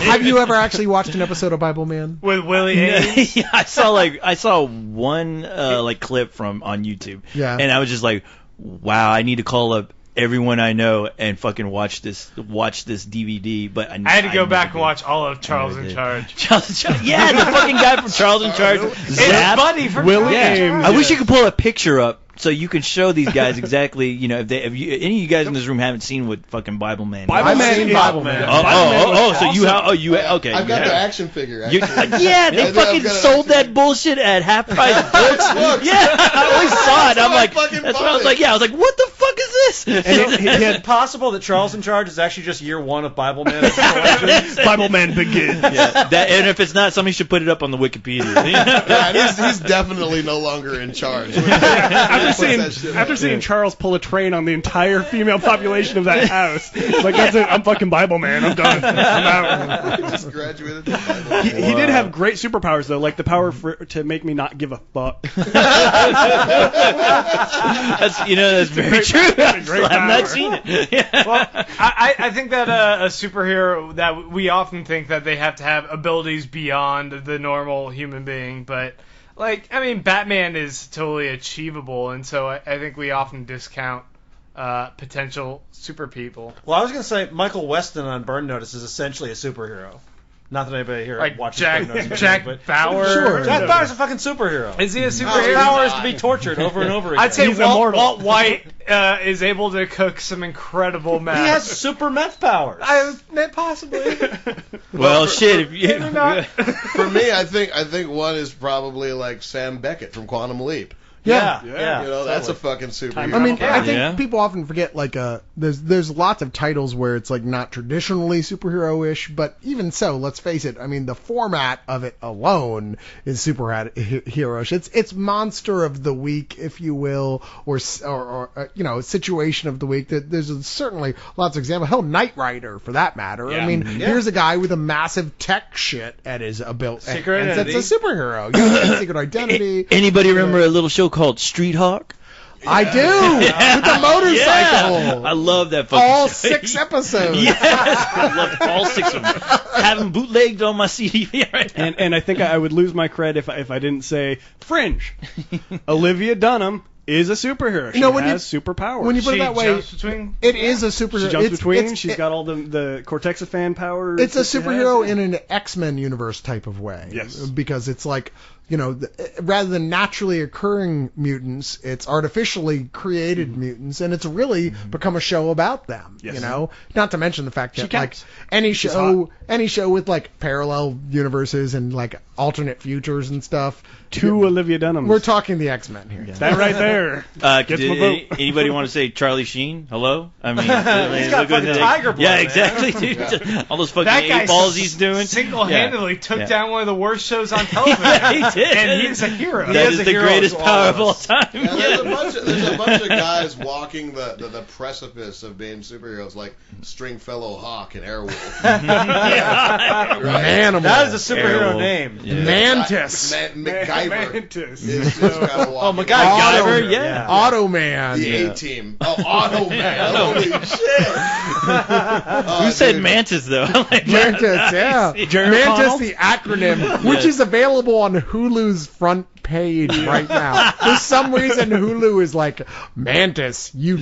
Have you ever actually watched an episode of Bible Man? With Willie Ames? Yeah, I saw one clip on YouTube. Yeah. And I was just like, wow, I need to call up everyone I know and fucking watch this DVD. But I had to go back and watch all of Charles in Charge. Charles in Charge. Yeah, the fucking guy from Charles in Charge. It's Buddy from Willie Charles in Ames. Charge. I wish you could pull a picture up so you can show these guys exactly, if any of you guys in this room haven't seen what fucking Bible Man is. Bible Man is Bible Man. Okay. I've got the action figure. Actually. Yeah, they fucking sold that bullshit at half price books. Yeah, I always saw it. I'm like, that's what I was like. Yeah, I was like, what the fuck is this? And is it possible that Charles in Charge is actually just year one of Bible Man? Bible Man begins. Yeah, and if it's not, somebody should put it up on the Wikipedia. Yeah, he's definitely no longer in charge. After seeing Charles pull a train on the entire female population of that house, it's like, that's it. I'm fucking Bible Man. I'm done. I'm out. He just graduated to Bible. He did have great superpowers though, like the power to make me not give a fuck. That's very true. I've not seen it. Yeah. Well, I think that a superhero, that we often think that they have to have abilities beyond the normal human being, but Batman is totally achievable, and so I think we often discount potential super people. Well, I was going to say Michael Weston on Burn Notice is essentially a superhero. Not that anybody here watches Burn Notice. Jack Bauer. Sure. Jack Bauer's a fucking superhero. Is he a His superhero? power is to be tortured over and over again. I'd say He's immortal. Walt White is able to cook some incredible meth. He has super meth powers. Possibly. Well, shit. Maybe not. For me, I think one is probably like Sam Beckett from Quantum Leap. Yeah. You know, that's a fucking superhero. I mean, I think Yeah. people often forget, there's lots of titles where it's, not traditionally superhero-ish, but even so, let's face it, I mean, the format of it alone is superhero-ish. It's monster of the week, if you will, or situation of the week. There's certainly lots of examples. Hell, Knight Rider, for that matter. Yeah. I mean, here's a guy with a massive tech shit at his ability. Secret and Identity. it's a superhero. You know, Secret Identity. Anybody remember a little show called Street Hawk? I do! With the motorcycle! Yeah. I love that fucking All show. 6 episodes. Yes, I love all 6 of them. Have them bootlegged on my CD right now. And I think I would lose my cred if I didn't say Fringe. Olivia Dunham is a superhero. She has superpowers. When you put it that way, jumps between. it is a superhero. She jumps It's- between. it's- She's got all the Cortexiphan powers. It's a that she superhero has. in an X-Men universe type of way. Yes. Because it's like, rather than naturally occurring mutants, it's artificially created mutants, and it's really become a show about them. Yes. Not to mention the fact She that counts. any show with parallel universes and alternate futures and stuff. Two Olivia Dunhams. We're talking the X-Men here. That right there. Gets my vote. Anybody want to say Charlie Sheen? Hello? I mean, He's got fucking tiger blood, Yeah, man. exactly, dude. All those fucking That guy 8 balls he's doing. Single-handedly took Yeah. down one of the worst shows on television. Yeah, he did. And he's a hero. That is is a the hero greatest to all power of of all us. time. Yeah, there's a bunch of guys walking the precipice of being superheroes, like Stringfellow Hawk and Airwolf. Manimal. That is a superhero Airwolf. name. Yeah. Mantis. MacGyver. Mantis. Is kind of Oh, walking. MacGyver, Auto- yeah. Automan. The A-Team. Oh, Automan. Holy shit. Who said Mantis, though? Mantis, yeah. Jerry Mantis, O'Connell? the acronym, which is available on Hulu's front page right now. For some reason, Hulu is like, Mantis, you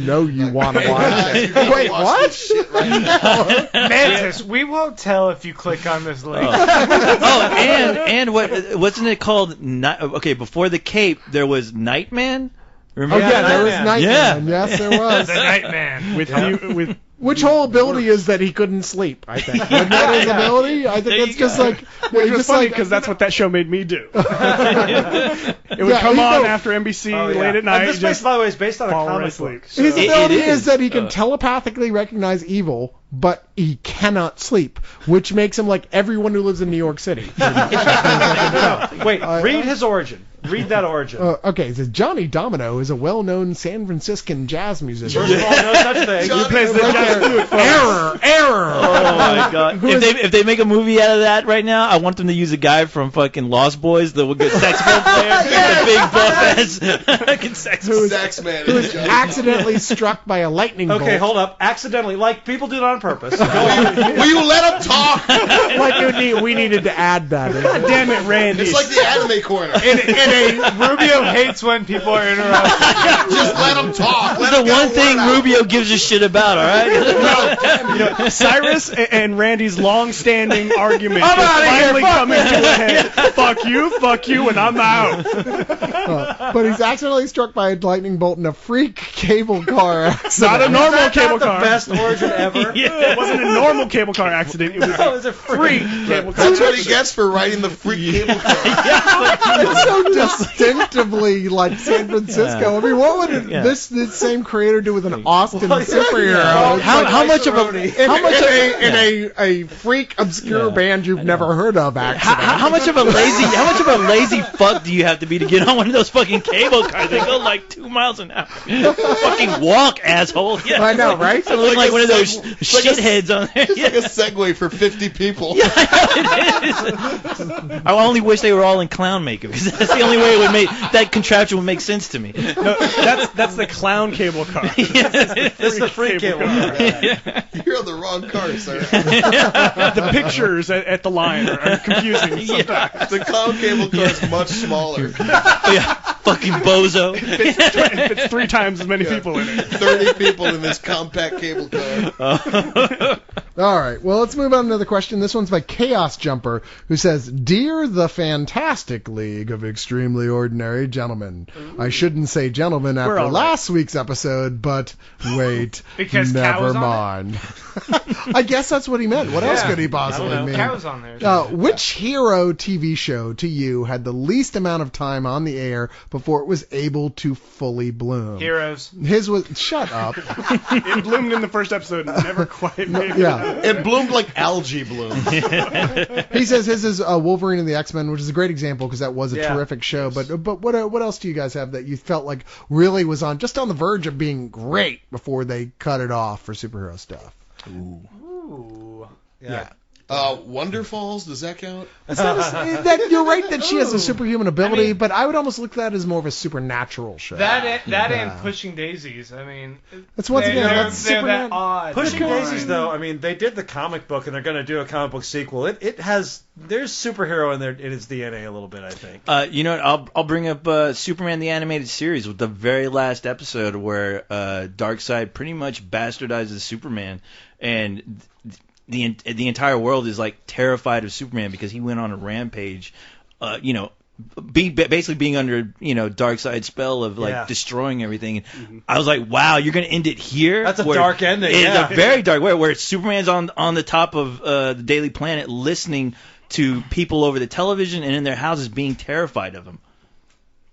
want to watch it. Wait, what? Shit right now. Mantis, we won't tell if you click on this link. and wasn't it called? Before the Cape, there was Nightman. Remember? Oh, yeah, there was Nightman. Nightman. Yeah. Yes, there was. The Nightman. with Which whole ability is that he couldn't sleep, I think. Wasn't that his ability? I think that's just like... which was just funny like- because that's what that show made me do. It would Yeah, come you on know- after NBC Oh, yeah. late at night. And this place, by the way, is based on a fall right comic asleep. book. His So. ability It is is. that he can telepathically recognize evil, but he cannot sleep, which makes him like everyone who lives in New York City. Wait, read his origin. Read that origin. Okay, it says Johnny Domino is a well-known San Franciscan jazz musician. First of all, no such thing. Johnny He plays the Domino. jazz. Error. Oh my god! If they make a movie out of that right now, I want them to use a guy from fucking Lost Boys, the good saxophone player, the big buff ass saxophone. Sax man. Who was accidentally struck by a lightning bolt. Okay, hold up. Accidentally, like people do it on purpose. Will you let him talk? We needed to add that. Damn it, Randy. It's like the anime corner. Rubio hates when people are interrupted. Just let him talk. Let The him get one a thing word out. Rubio gives a shit about, all right? Cyrus and Randy's long-standing argument I'm is outta here, finally fuck coming to a head. Fuck you, and I'm out. But he's accidentally struck by a lightning bolt in a freak cable car accident. Not a normal That's cable not the car. best origin ever. It wasn't a normal cable car accident. It was No, it was a freak. cable car. That's what he gets for writing the freak cable car. It's so distinctively like San Francisco. I mean, what would this same creator do with an Austin superhero? How much of in a freak obscure band you've never heard of? Accident. how much of a lazy fuck do you have to be to get on one of those fucking cable cars? They go like 2 miles an hour. Fucking walk, asshole. Yeah. I know, right? So look like one of those shitheads on there. It's like a Segway for 50 people. I only wish they were all in clown makeup because that's the only way it would make that contraption would make sense to me. No, that's the clown cable car. It's the freak cable car. You're on the wrong car, sir. The pictures at the line are confusing sometimes. The clown cable car is much smaller. Yeah, fucking bozo. It's 3 times as many people in it. 30 people in this compact cable car. All right, well, let's move on to another question. This one's by Chaos Jumper, who says, Dear the Fantastic League of Extremely Ordinary Gentlemen. I shouldn't say gentlemen after last week's episode, but wait, Because Cat never was on mind. I guess that's what he meant. What else could he possibly mean? Cat was on there. Which hero TV show to you had the least amount of time on the air before it was able to fully bloom? Heroes. His was... Shut up. It bloomed in the first episode and never quite made it. Yeah. It bloomed like algae blooms. He says his is Wolverine and the X-Men, which is a great example because that was a terrific show. But what else do you guys have that you felt like really was just on the verge of being great before they cut it off for superhero stuff? Ooh. Yeah. Wonder Falls, does that count? You're right that she has a superhuman ability, but I would almost look at that as more of a supernatural show. That and Pushing Daisies. I mean, that's once again that's they're Superman. that odd. Pushing Daisies, though, I mean, they did the comic book and they're going to do a comic book sequel. There's superhero in its DNA a little bit, I think. You know what? I'll bring up Superman the Animated Series with the very last episode where Darkseid pretty much bastardizes Superman, and the entire world is like terrified of Superman because he went on a rampage, basically being under Darkseid's spell of destroying everything. Mm-hmm. I was like, wow, you're gonna end it here? That's a dark ending. It's a very dark way where Superman's on the top of the Daily Planet listening to people over the television and in their houses being terrified of him.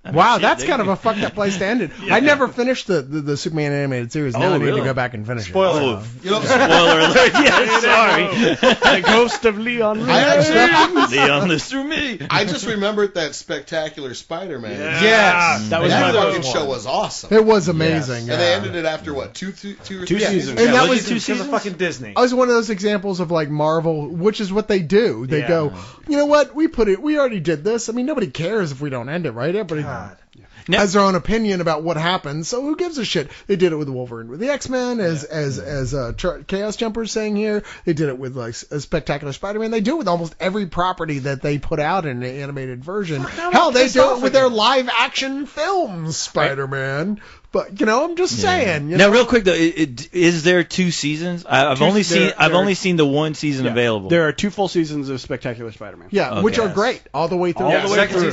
Wow, that's kind of a fucked up place to end it. I never finished the Superman animated series. Now I need to go back and finish it. Spoiler alert. Yeah, sorry. The ghost of Leon Lewis. Leon lives through me. I just remembered that Spectacular Spider-Man. Yes. That was that my fucking show was awesome. It was amazing. And they ended it after, what, two or three seasons. And that was 2 seasons? Because of fucking Disney. I was one of those examples of like Marvel, which is what they do. They go, you know what, we already did this. I mean, nobody cares if we don't end it, right? Everybody has their own opinion about what happens, so who gives a shit? They did it with Wolverine, with the X-Men, as Chaos Jumper's saying here. They did it with like a Spectacular Spider-Man. They do it with almost every property that they put out in an animated version. Hell, they do it with their live-action films, Spider-Man. But I'm just saying. Now, real quick though, is there 2 seasons? I've only seen the 1 season available. There are 2 full seasons of Spectacular Spider-Man. Yeah, which are great all the way through. All the way through.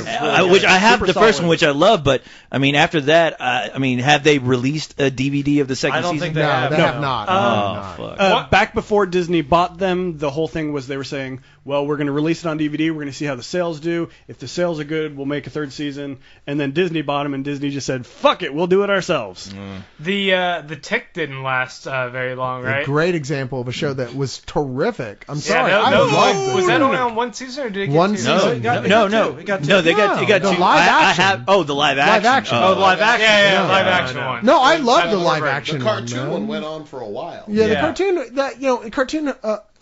Which I have the first one, which I love. love. But I mean, after that, I mean, have they released a DVD of the second I don't season? think they No, have. they have not. Oh, fuck. Back before Disney bought them, the whole thing was they were saying, well, we're going to release it on DVD. We're going to see how the sales do. If the sales are good, we'll make a third season. And then Disney bought them, and Disney just said, fuck it, we'll do it ourselves. The Tick didn't last very long, A right? great example of a show that was terrific. I'm sorry, Yeah, I loved was it. that only on one season or did it get One two season. seasons? No. It got two. No, they got No, two. the live action. I have. Oh, the live action. action. Oh, the live action. Yeah, No, live no, action no. one. No, I love the That's live great. action The cartoon man. one went on for a while. Yeah, the Yeah. cartoon cartoon.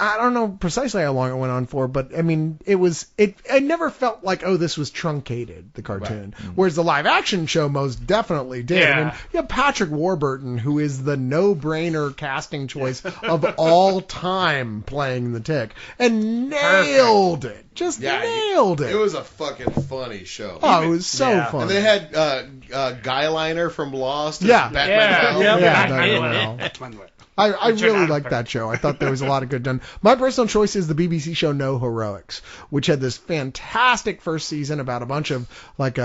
I don't know precisely how long it went on for, but I mean, I never felt like, oh, this was truncated, the cartoon. Whereas the live action show most definitely did. Yeah. I mean, you have Patrick Warburton, who is the no-brainer casting choice of all time playing the Tick, and nailed it. Just Yeah, nailed it. It was a fucking funny show. Oh, it was so Yeah. fun. And they had Guyliner from Lost. as Yeah. Batman. Yeah. Bell. Yeah, Yeah. Manuel. I Richard really liked Attenborough. that show. I thought there was a lot of good done. My personal choice is the BBC show No Heroics, which had this fantastic first season about a bunch of like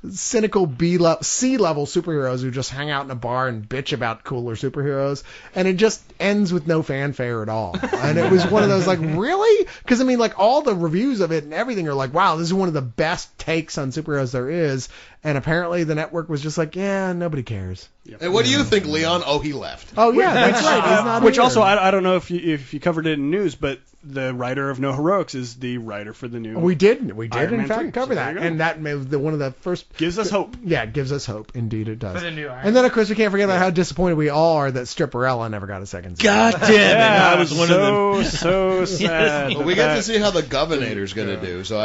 cynical C-level superheroes who just hang out in a bar and bitch about cooler superheroes, and it just ends with no fanfare at all. And it was one of those like, really? Because I mean, like all the reviews of it and everything are like, wow, this is one of the best takes on superheroes there is. And apparently the network was just like, yeah, nobody cares. And what do you think, Leon? Oh, he left. Oh yeah, that's right. He's not Which here. also, I don't know if you covered it in news, but the writer of No Heroics is the writer for the new. We did Iron in Man fact 3, cover so there that, you go. and that made one of the first. Gives us hope. Yeah, it gives us hope. Indeed, it does. For the new Iron And then of course we can't forget about how disappointed we all are that Stripperella never got a second season. God damn it! Yeah, I was one of them. so sad. Well, we get to see how the Governator's going to do, so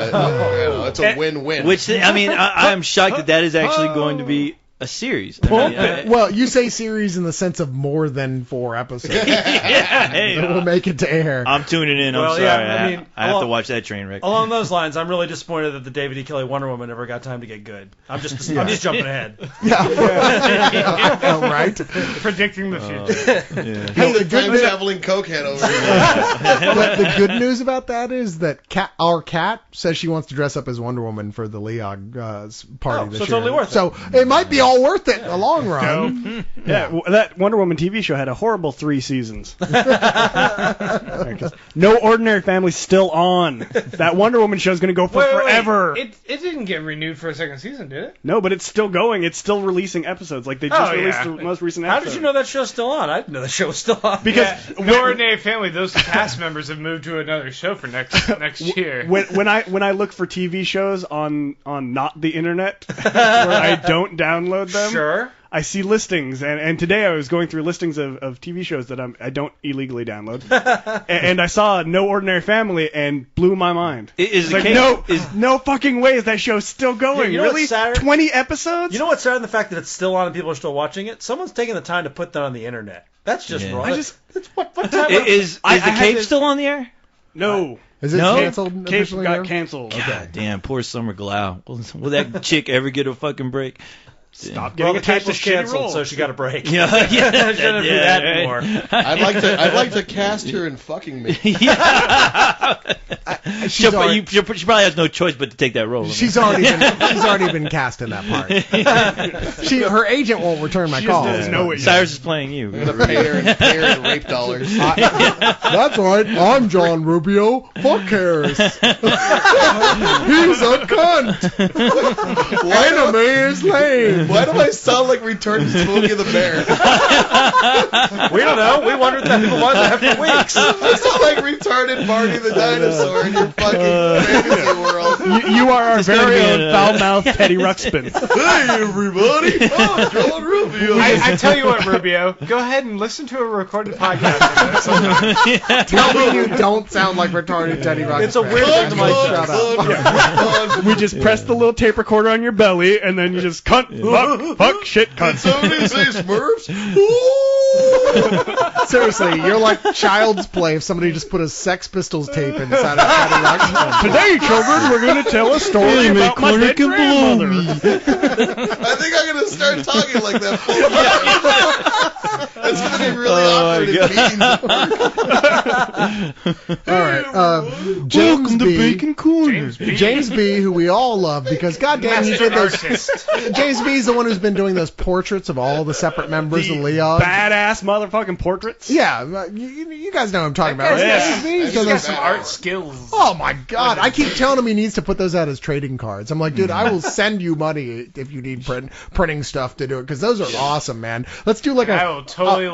it's a win-win. Which I mean, I'm shocked that is actually going to be a series. I mean, Well, you say series in the sense of more than 4 episodes. hey, It will make it to air. I'm tuning in. I'm Well, sorry. yeah, I mean, I have to along- watch that train wreck. Along those lines, I'm really disappointed that the David E. Kelly Wonder Woman never got time to get good. I'm just jumping ahead. Yeah, right. Predicting the future. Hey, the good news, Time-traveling cokehead over here. but the good news about that is that our cat says she wants to dress up as Wonder Woman for the Leog party this so it's year. totally worth it. So it might be all worth it in the long run. That Wonder Woman TV show had a horrible 3 seasons. 'Cause No Ordinary Family's still on. That Wonder Woman show is going to go for forever. It didn't get renewed for a second season, did it? No, but it's still going. It's still releasing episodes. Like they just released yeah. the most recent How episode. did you know that show's still on? I didn't know that show was still on. Because No Ordinary Family, those cast members have moved to another show for next year. when I look for TV shows on not the internet where I don't download them, Sure. I see listings, and today I was going through listings of TV shows that I don't illegally download, and I saw No Ordinary Family and blew my mind. Is the Like case, no fucking way is that show still going? You know Really? what's sad? 20 episodes? You know what's sad in the fact that it's still on and people are still watching it? Someone's taking the time to put that on the internet. That's just Yeah. wrong. I just- It's what time? is I the had Cape to- still on the air? No. Is it No? canceled Cape officially got now? canceled. God damn, poor Summer Glau. Will that chick ever get a fucking break? Stop Well, getting the attached tape to was shitty canceled, roles. so she got a break. Yeah, Shouldn't do that right. anymore. I'd like to cast her in fucking me. She's She already, probably has no choice but to take that role. she's already been cast in that part. Her agent won't return my She calls. just doesn't know it yet. Cyrus is playing you. I'm gonna pay her in rape dollars. That's right. I'm John Rubio. Fuck Harris. He's a cunt. Anime is lame. Why do I sound like Return to Smokey the Bear? We don't know. We wondered that was after weeks. I sound like retarded Barney the dinosaur in your fucking fantasy world. You are our It's gonna very be own an, foul-mouthed Teddy Ruxpin. Hey everybody! Oh, John Rubio. I tell you what, Rubio, go ahead and listen to a recorded podcast of this. Tell me you don't sound like retarded Teddy Rock. It's a weird thing to Shut myself. up. We just press the little tape recorder on your belly, and then you just cunt. Fuck, shit, cunt. Somebody say Smurfs? Seriously, you're like child's play if somebody just put a Sex Pistols tape inside of Patty Rock's Today, children, we're going to tell a story about my dead grandmother. I think I'm going to start talking like that full time. It's going to be really awkward in meetings. All right. James B. James B. James B, who we all love because goddamn he did those. Artist. James B is the one who's been doing those portraits of all the separate members of Leon. Badass motherfucking portraits. Yeah, you guys know what I'm talking about. That Right? guy's James B, he's He's done got those. some art skills. Oh my god! I keep telling him he needs to put those out as trading cards. I'm like, dude, I will send you money if you need printing stuff to do it because those are awesome, man. Let's do like I will totally